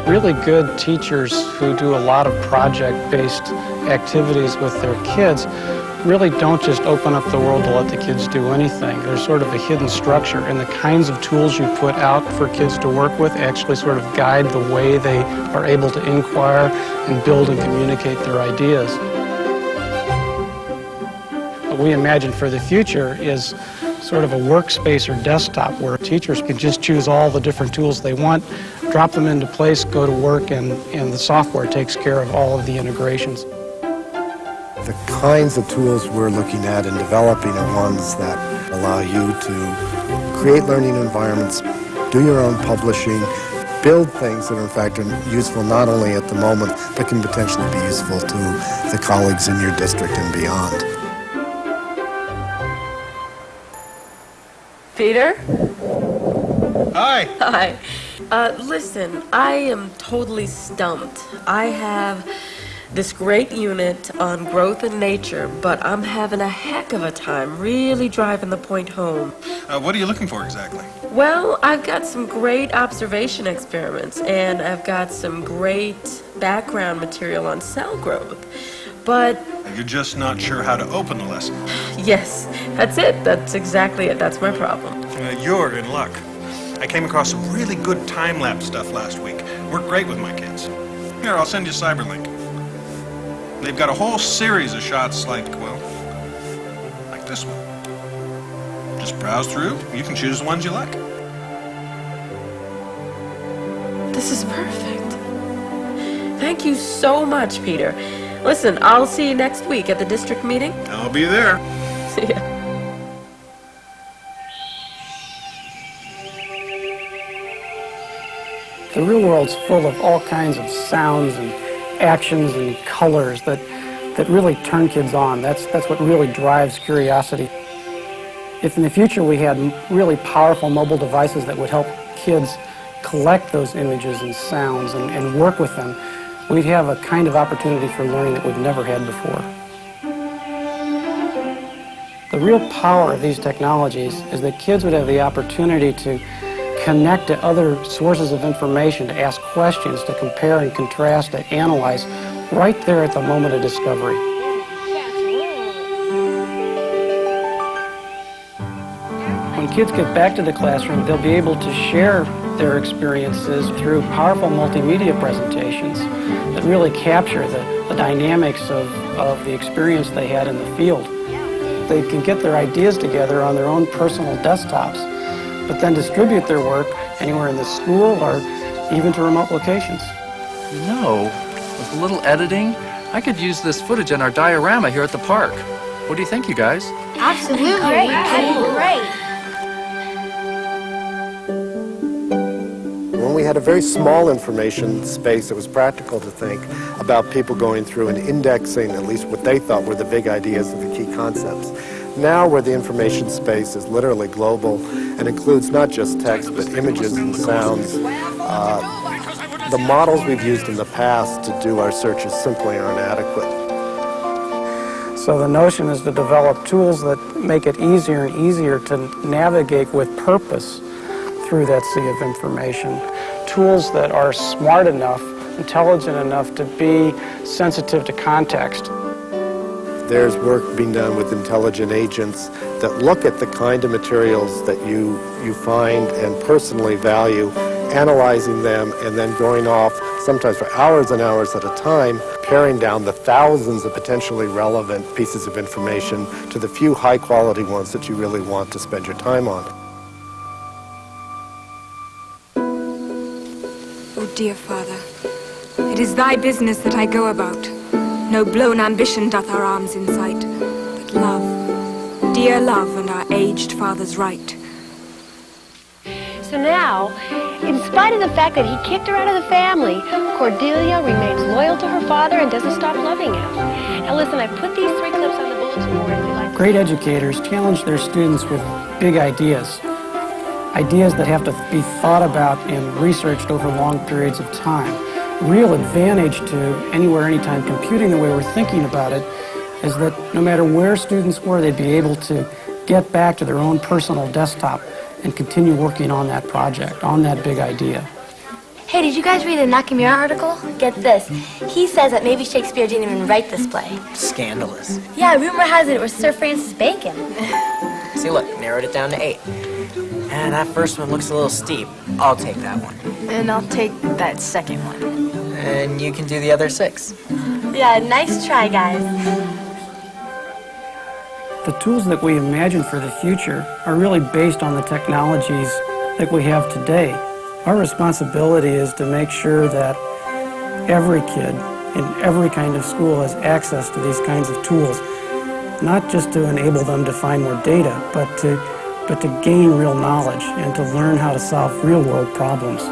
Really good teachers who do a lot of project-based activities with their kids really don't just open up the world to let the kids do anything. There's sort of a hidden structure, and the kinds of tools you put out for kids to work with actually sort of guide the way they are able to inquire and build and communicate their ideas. What we imagine for the future is sort of a workspace or desktop where teachers can just choose all the different tools they want, drop them into place, go to work, and the software takes care of all of the integrations. The kinds of tools we're looking at and developing are ones that allow you to create learning environments, do your own publishing, build things that are in fact useful not only at the moment, but can potentially be useful to the colleagues in your district and beyond. Peter? Hi. Hi. Listen, I am totally stumped. I have this great unit on growth and nature, but I'm having a heck of a time really driving the point home. What are you looking for exactly? Well, I've got some great observation experiments, and I've got some great background material on cell growth, but... You're just not sure how to open the lesson. Yes, that's it. That's exactly it. That's my problem. You're in luck. I came across some really good time-lapse stuff last week. Worked great with my kids. Here, I'll send you Cyberlink. They've got a whole series of shots like, well, like this one. Just browse through. You can choose the ones you like. This is perfect. Thank you so much, Peter. Listen, I'll see you next week at the district meeting. I'll be there. See ya. The real world's full of all kinds of sounds and actions and colors that really turn kids on. That's what really drives curiosity. If in the future we had really powerful mobile devices that would help kids collect those images and sounds and work with them, we'd have a kind of opportunity for learning that we've never had before. The real power of these technologies is that kids would have the opportunity to connect to other sources of information, to ask questions, to compare and contrast, to analyze right there at the moment of discovery. When kids get back to the classroom, they'll be able to share their experiences through powerful multimedia presentations that really capture the dynamics of the experience they had in the field. They can get their ideas together on their own personal desktops, but then distribute their work anywhere in the school or even to remote locations. You know, with a little editing, I could use this footage in our diorama here at the park. What do you think, you guys? Absolutely. Great. When we had a very small information space, it was practical to think about people going through and indexing at least what they thought were the big ideas and the key concepts. Now, where the information space is literally global and includes not just text but images and sounds, the models we've used in the past to do our searches simply aren't adequate. So the notion is to develop tools that make it easier and easier to navigate with purpose through that sea of information. Tools that are smart enough, intelligent enough to be sensitive to context. There's work being done with intelligent agents that look at the kind of materials that you find and personally value, analyzing them, and then going off, sometimes for hours and hours at a time, paring down the thousands of potentially relevant pieces of information to the few high-quality ones that you really want to spend your time on. O dear Father, it is thy business that I go about. No blown ambition doth our arms incite, but love, dear love, and our aged father's right. So now, in spite of the fact that he kicked her out of the family, Cordelia remains loyal to her father and doesn't stop loving him. Now listen, I put these 3 clips on the bulletin board if you like. Great educators challenge their students with big ideas. Ideas that have to be thought about and researched over long periods of time. Real advantage to anywhere, anytime computing the way we're thinking about it is that no matter where students were, they'd be able to get back to their own personal desktop and continue working on that project, on that big idea. Hey, did you guys read the Nakamura article? Get this. He says that maybe Shakespeare didn't even write this play. Scandalous. Yeah, rumor has it was Sir Francis Bacon. See, look, narrowed it down to 8. And that first one looks a little steep. I'll take that one. And I'll take that second one. And you can do the other 6. Yeah, nice try, guys. The tools that we imagine for the future are really based on the technologies that we have today. Our responsibility is to make sure that every kid in every kind of school has access to these kinds of tools, not just to enable them to find more data, but to gain real knowledge and to learn how to solve real-world problems.